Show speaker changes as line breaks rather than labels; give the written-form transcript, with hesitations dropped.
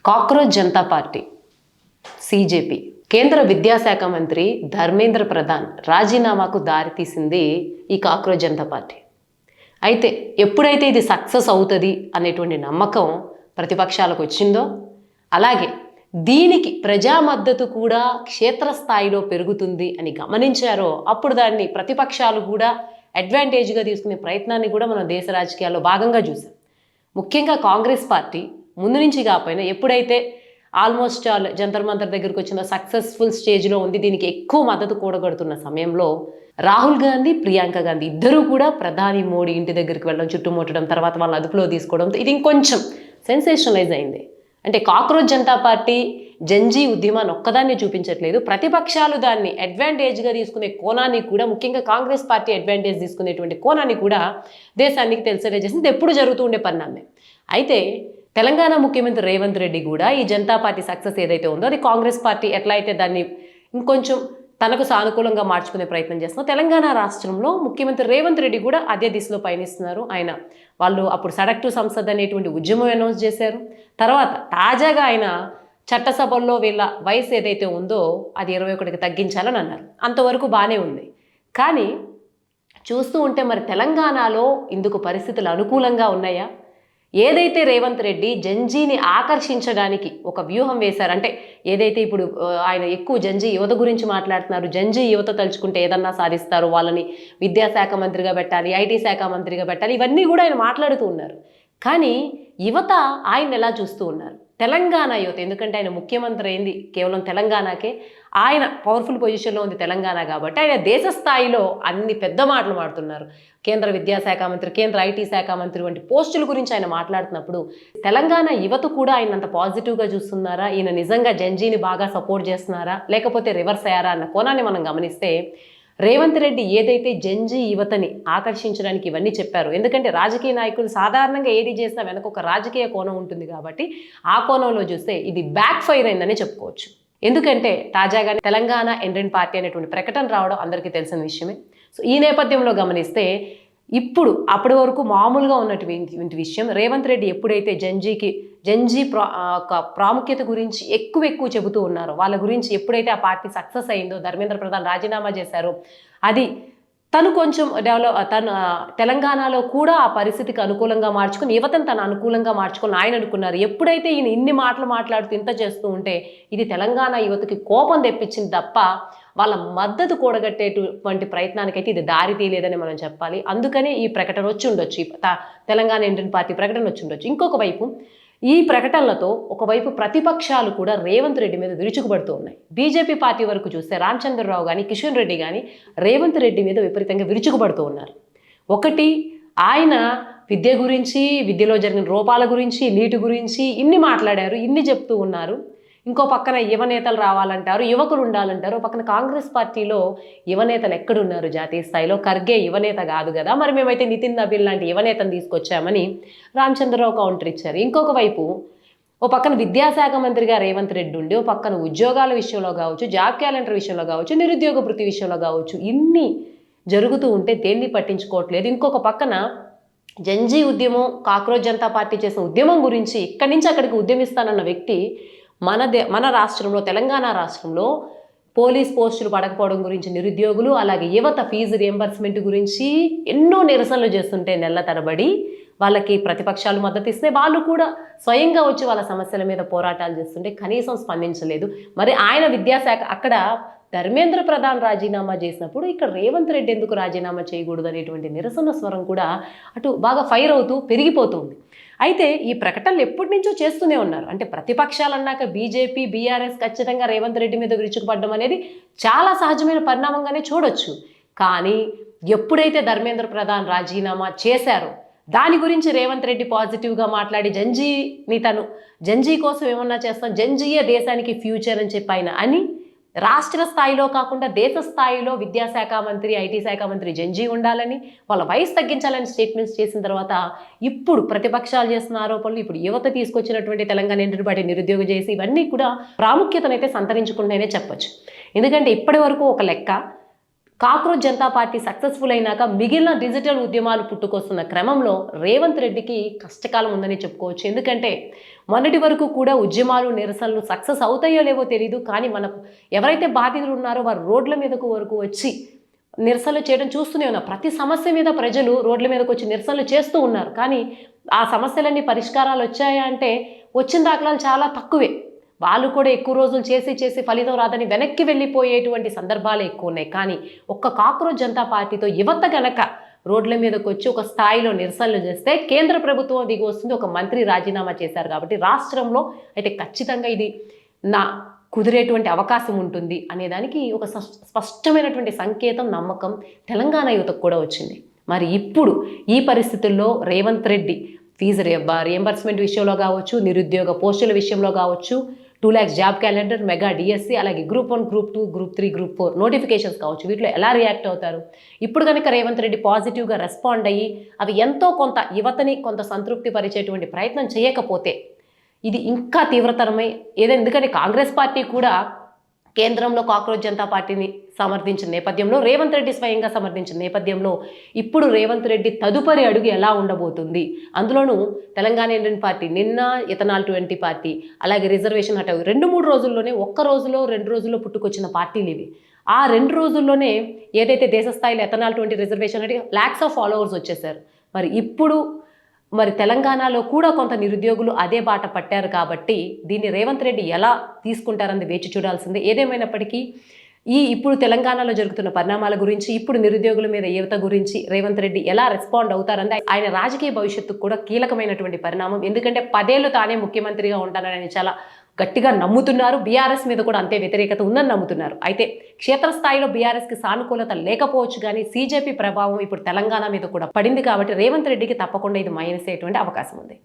Cockroach Janata party CJP కేంద్ర విద్యాశాఖ మంత్రి ధర్మేంద్ర ప్రధాన్ రాజీనామాకు దారితీసింది ఈ కాక్రోచ్ జనతా పార్టీ. అయితే ఎప్పుడైతే ఇది సక్సెస్ అవుతుంది అనేటువంటి నమ్మకం ప్రతిపక్షాలకు వచ్చిందో, అలాగే దీనికి ప్రజా మద్దతు కూడా క్షేత్రస్థాయిలో పెరుగుతుంది అని గమనించారో, అప్పుడు దాన్ని ప్రతిపక్షాలు కూడా అడ్వాంటేజ్గా తీసుకునే ప్రయత్నాన్ని కూడా మనం దేశ రాజకీయాల్లో భాగంగా చూసాం. ముఖ్యంగా కాంగ్రెస్ పార్టీ ముందు నుంచి కాకపోయినా ఎప్పుడైతే ఆల్మోస్ట్ జంతర్ మంతర్ దగ్గరకు వచ్చిన సక్సెస్ఫుల్ స్టేజ్లో ఉంది, దీనికి ఎక్కువ మద్దతు కూడగడుతున్న సమయంలో రాహుల్ గాంధీ, ప్రియాంక గాంధీ ఇద్దరూ కూడా ప్రధాని మోడీ ఇంటి దగ్గరికి వెళ్ళడం, చుట్టుముట్టడం, తర్వాత వాళ్ళని అదుపులో తీసుకోవడం, ఇది ఇంకొంచెం సెన్సేషనలైజ్ అయింది. అంటే కాక్రోచ్ జనతా పార్టీ జంజీ ఉద్యమాన్ని ఒక్కదాన్ని చూపించట్లేదు, ప్రతిపక్షాలు దాన్ని అడ్వాంటేజ్గా తీసుకునే కోణాన్ని కూడా, ముఖ్యంగా కాంగ్రెస్ పార్టీ అడ్వాంటేజ్ తీసుకునేటువంటి కోణాన్ని కూడా దేశానికి తెలిసేలా చేసింది. ఎప్పుడు జరుగుతూ ఉండే పరిణామమే. అయితే తెలంగాణ ముఖ్యమంత్రి రేవంత్ రెడ్డి కూడా ఈ జనతా పార్టీ సక్సెస్ ఏదైతే ఉందో అది కాంగ్రెస్ పార్టీ ఎట్లా అయితే దాన్ని ఇంకొంచెం తనకు సానుకూలంగా మార్చుకునే ప్రయత్నం చేస్తున్నారు, తెలంగాణ రాష్ట్రంలో ముఖ్యమంత్రి రేవంత్ రెడ్డి కూడా అదే దిశలో పయనిస్తున్నారు. వాళ్ళు అప్పుడు సడక్ టు సంసద్ అనేటువంటి ఉద్యమం అనౌన్స్ చేశారు. తర్వాత తాజాగా ఆయన చట్టసభల్లో వీళ్ళ వయసు ఏదైతే ఉందో అది 21కి తగ్గించాలని అన్నారు. అంతవరకు బాగానే ఉంది. కానీ చూస్తూ ఉంటే మరి తెలంగాణలో ఇందుకు పరిస్థితులు అనుకూలంగా ఉన్నాయా? ఏదైతే రేవంత్ రెడ్డి జంజీని ఆకర్షించడానికి ఒక వ్యూహం వేశారు, అంటే ఏదైతే ఇప్పుడు ఆయన ఎక్కువ జంజీ యువత గురించి మాట్లాడుతున్నారు, జంజీ యువత తలుచుకుంటే ఏదన్నా సాధిస్తారు, వాళ్ళని విద్యాశాఖ మంత్రిగా పెట్టాలి, ఐటీ శాఖ మంత్రిగా పెట్టాలి, ఇవన్నీ కూడా ఆయన మాట్లాడుతూ ఉన్నారు. కానీ యువత ఆయన ఎలా చూస్తూ ఉన్నారు? తెలంగాణ యువత, ఎందుకంటే ఆయన ముఖ్యమంత్రి అయింది కేవలం తెలంగాణకే, ఆయన పవర్ఫుల్ పొజిషన్లో ఉంది తెలంగాణ కాబట్టి ఆయన దేశ స్థాయిలో అన్ని పెద్ద మాటలు మాడుతున్నారు. కేంద్ర విద్యాశాఖ మంత్రి, కేంద్ర ఐటీ శాఖ మంత్రి వంటి పోస్టుల గురించి ఆయన మాట్లాడుతున్నప్పుడు తెలంగాణ యువత కూడా ఆయన అంత పాజిటివ్గా చూస్తున్నారా? ఈయన నిజంగా జంజీని బాగా సపోర్ట్ చేస్తున్నారా, లేకపోతే రివర్స్ అయ్యారా అన్న కోణాన్ని మనం గమనిస్తే, రేవంత్ రెడ్డి ఏదైతే జంజీ యువతని ఆకర్షించడానికి ఇవన్నీ చెప్పారు, ఎందుకంటే రాజకీయ నాయకులు సాధారణంగా ఏది చేసినా వెనక ఒక రాజకీయ కోణం ఉంటుంది కాబట్టి ఆ కోణంలో చూస్తే ఇది బ్యాక్ ఫైర్ అయిందని చెప్పుకోవచ్చు. ఎందుకంటే తాజాగా తెలంగాణ ఎండ్రెంట్ పార్టీ అనేటువంటి ప్రకటన రావడం అందరికీ తెలిసిన విషయమే. సో ఈ నేపథ్యంలో గమనిస్తే ఇప్పుడు అప్పటి వరకు మామూలుగా ఉన్నటువంటి విషయం, రేవంత్ రెడ్డి ఎప్పుడైతే జంజీ ప్రాముఖ్యత గురించి ఎక్కువ చెబుతూ ఉన్నారో, వాళ్ళ గురించి ఎప్పుడైతే ఆ పార్టీ సక్సెస్ అయిందో, ధర్మేంద్ర ప్రధాన్ రాజీనామా చేశారో, అది తను కొంచెం తెలంగాణలో కూడా ఆ పరిస్థితికి అనుకూలంగా మార్చుకుని, యువతను తను అనుకూలంగా మార్చుకొని ఆయన అనుకున్నారు. ఎప్పుడైతే ఈయన ఇన్ని మాటలు మాట్లాడుతూ ఇంత చేస్తూ ఉంటే ఇది తెలంగాణ యువతకి కోపం తెప్పించింది తప్ప వాళ్ళ మద్దతు కూడగట్టేటువంటి ప్రయత్నానికైతే ఇది దారి తీయలేదని మనం చెప్పాలి. అందుకనే ఈ ప్రకటన వచ్చి ఉండొచ్చు, తెలంగాణ ఇండియన్ పార్టీ ప్రకటన వచ్చి ఉండొచ్చు. ఇంకొక వైపు ఈ ప్రకటనలతో ఒకవైపు ప్రతిపక్షాలు కూడా రేవంత్ రెడ్డి మీద విరుచుకుపడుతూ ఉన్నాయి. బీజేపీ పార్టీ వరకు చూస్తే రామచంద్రరావు కానీ, కిషన్ రెడ్డి కానీ రేవంత్ రెడ్డి మీద విపరీతంగా విరుచుకుపడుతూ ఉన్నారు. ఒకటి, ఆయన విద్య గురించి, విద్యలో జరిగిన రూపాల గురించి, నీటి గురించి ఇన్ని మాట్లాడారు, ఇన్ని చెప్తూ ఉన్నారు. ఇంకో పక్కన యువనేతలు రావాలంటారు, యువకులు ఉండాలంటారు. పక్కన కాంగ్రెస్ పార్టీలో యువనేతలు ఎక్కడున్నారు? జాతీయ స్థాయిలో ఖర్గే యువనేత కాదు కదా, మరి మేమైతే నితిన్ నబీల్ లాంటి యువనేతను తీసుకొచ్చామని రామచంద్రరావు కౌంటర్ ఇచ్చారు. ఇంకొక వైపు ఓ పక్కన విద్యాశాఖ మంత్రిగా రేవంత్ రెడ్డి ఉండి, ఓ పక్కన ఉద్యోగాల విషయంలో కావచ్చు, జాబ్ క్యాలెండర్ విషయంలో కావచ్చు, నిరుద్యోగ భృతి విషయంలో కావచ్చు, ఇన్ని జరుగుతూ ఉంటే దేన్ని పట్టించుకోవట్లేదు. ఇంకొక పక్కన జంజీ ఉద్యమం, కాక్రోచ్ జనతా పార్టీ చేసిన ఉద్యమం గురించి ఇక్కడి నుంచి అక్కడికి ఉద్యమిస్తానన్న వ్యక్తి మన రాష్ట్రంలో, తెలంగాణ రాష్ట్రంలో పోలీస్ పోస్టులు పడకపోవడం గురించి, నిరుద్యోగులు అలాగే యువత ఫీజు రియంబర్స్మెంట్ గురించి ఎన్నో నిరసనలు చేస్తుంటే నెలల తరబడి వాళ్ళకి ప్రతిపక్షాలు మద్దతు ఇస్తే వాళ్ళు కూడా స్వయంగా వచ్చి వాళ్ళ సమస్యల మీద పోరాటాలు చేస్తుంటే కనీసం స్పందించలేదు. మరి ఆయన విద్యాశాఖ, అక్కడ ధర్మేంద్ర ప్రధాన్ రాజీనామా చేసినప్పుడు ఇక్కడ రేవంత్ రెడ్డి ఎందుకు రాజీనామా చేయకూడదు అనేటువంటి నిరసన స్వరం కూడా అటు బాగా ఫైర్ అవుతూ పెరిగిపోతుంది. అయితే ఈ ప్రకటనలు ఎప్పటి నుంచో చేస్తూనే ఉన్నారు. అంటే ప్రతిపక్షాలు అన్నాక బీజేపీ, బీఆర్ఎస్ ఖచ్చితంగా రేవంత్ రెడ్డి మీద విరుచుకుపడడం అనేది చాలా సహజమైన పరిణామంగానే చూడొచ్చు. కానీ ఎప్పుడైతే ధర్మేంద్ర ప్రధాన్ రాజీనామా చేశారో దాని గురించి రేవంత్ రెడ్డి పాజిటివ్గా మాట్లాడి జంజీ కోసం ఏమన్నా చేస్తాం, జంజీయే దేశానికి ఫ్యూచర్ అని చెప్పి అని రాష్ట్ర స్థాయిలో కాకుండా దేశ స్థాయిలో విద్యాశాఖ మంత్రి, ఐటీ శాఖ మంత్రి జంజీ ఉండాలని, వాళ్ళ వయసు తగ్గించాలని స్టేట్మెంట్స్ చేసిన తర్వాత ఇప్పుడు ప్రతిపక్షాలు చేస్తున్న ఆరోపణలు, ఇప్పుడు యువత తీసుకొచ్చినటువంటి తెలంగాణ ఇంటర్ పార్టీ నిరుద్యోగ చేసి ఇవన్నీ కూడా ప్రాముఖ్యతనైతే సంతరించుకుంటేనే చెప్పొచ్చు. ఎందుకంటే ఇప్పటి వరకు ఒక లెక్క కాక్రోచ్ జనతా పార్టీ సక్సెస్ఫుల్ అయినాక మిగిలిన డిజిటల్ ఉద్యమాలు పుట్టుకొస్తున్న క్రమంలో రేవంత్ రెడ్డికి కష్టకాలం ఉందని చెప్పుకోవచ్చు. ఎందుకంటే మొన్నటి వరకు కూడా ఉద్యమాలు నిరసనలు సక్సెస్ అవుతాయో లేవో తెలియదు, కానీ మనకు ఎవరైతే బాధితులు ఉన్నారో వారు రోడ్ల మీదకు వరకు వచ్చి నిరసనలు చేయడం చూస్తూనే ఉన్నారు. ప్రతి సమస్య మీద ప్రజలు రోడ్ల మీదకి వచ్చి నిరసనలు చేస్తూ ఉన్నారు. కానీ ఆ సమస్యలన్నీ పరిష్కారాలు వచ్చాయా అంటే వచ్చిన దాఖలాలు చాలా తక్కువే. వాళ్ళు కూడా ఎక్కువ రోజులు చేసి ఫలితం రాదని వెనక్కి వెళ్ళిపోయేటువంటి సందర్భాలు ఎక్కువ ఉన్నాయి. కానీ ఒక్క కాక్రోచ్ జనతా పార్టీతో యువత గనక రోడ్ల మీదకి వచ్చి ఒక స్థాయిలో నిరసనలు చేస్తే కేంద్ర ప్రభుత్వం దిగి వస్తుంది. ఒక మంత్రి రాజీనామా చేశారు కాబట్టి రాష్ట్రంలో అయితే ఖచ్చితంగా ఇది నా కుదిరేటువంటి అవకాశం ఉంటుంది అనేదానికి ఒక స్పష్టమైనటువంటి సంకేతం, నమ్మకం తెలంగాణ యువతకు కూడా వచ్చింది. మరి ఇప్పుడు ఈ పరిస్థితుల్లో రేవంత్ రెడ్డి ఫీజు రియంబర్స్మెంట్ విషయంలో కావచ్చు, నిరుద్యోగ పోస్టుల విషయంలో కావచ్చు, 2 lakhs job calendar, mega DSC, అలాగే group 1, group 2, group 3, group 4 notifications కావచ్చు, వీటిలో ఎలా రియాక్ట్ అవుతారు? ఇప్పుడు కనుక రేవంత్ రెడ్డి పాజిటివ్గా రెస్పాండ్ అయ్యి అవి ఎంతో కొంత యువతని కొంత సంతృప్తి పరిచేటువంటి ప్రయత్నం చేయకపోతే ఇది ఇంకా తీవ్రతరమై ఎందుకంటే కాంగ్రెస్ పార్టీ కూడా కేంద్రంలో కాక్రోచ్ జనతా పార్టీని సమర్థించిన నేపథ్యంలో, రేవంత్ రెడ్డి స్వయంగా సమర్థించిన నేపథ్యంలో ఇప్పుడు రేవంత్ రెడ్డి తదుపరి అడుగు ఎలా ఉండబోతుంది? అందులోనూ తెలంగాణ ఇండియన్ పార్టీ నిన్న ఇథనాల్ 20 పార్టీ, అలాగే రిజర్వేషన్ హటావు 2-3 రోజుల్లోనే, ఒక్క రోజులో 2 రోజుల్లో పుట్టుకొచ్చిన పార్టీలు ఇవి. ఆ 2 రోజుల్లోనే ఏదైతే దేశ స్థాయిలో ఇథనాల్ 20 రిజర్వేషన్ అంటే lakhs ఆఫ్ ఫాలోవర్స్ వచ్చేసారు. మరి ఇప్పుడు తెలంగాణలో కూడా కొంత నిరుద్యోగులు అదే బాట పట్టారు కాబట్టి దీన్ని రేవంత్ రెడ్డి ఎలా తీసుకుంటారని వేచి చూడాల్సిందే. ఏదేమైనప్పటికీ ఇప్పుడు తెలంగాణలో జరుగుతున్న పరిణామాల గురించి, ఇప్పుడు నిరుద్యోగుల మీద యువత గురించి రేవంత్ రెడ్డి ఎలా రెస్పాండ్ అవుతారని ఆయన రాజకీయ భవిష్యత్తుకు కూడా కీలకమైనటువంటి పరిణామం. ఎందుకంటే 10 ఏళ్ళు తానే ముఖ్యమంత్రిగా ఉంటానని చాలా గట్టిగా నమ్ముతున్నారు. బీఆర్ఎస్ మీద కూడా అంతే వ్యతిరేకత ఉందని నమ్ముతున్నారు. అయితే క్షేత్రస్థాయిలో బీఆర్ఎస్కి సానుకూలత లేకపోవచ్చు, కానీ సీజేపీ ప్రభావం ఇప్పుడు తెలంగాణ మీద కూడా పడింది కాబట్టి రేవంత్ రెడ్డికి తప్పకుండా ఇది మైనస్ అయ్యేటువంటి అవకాశం ఉంది.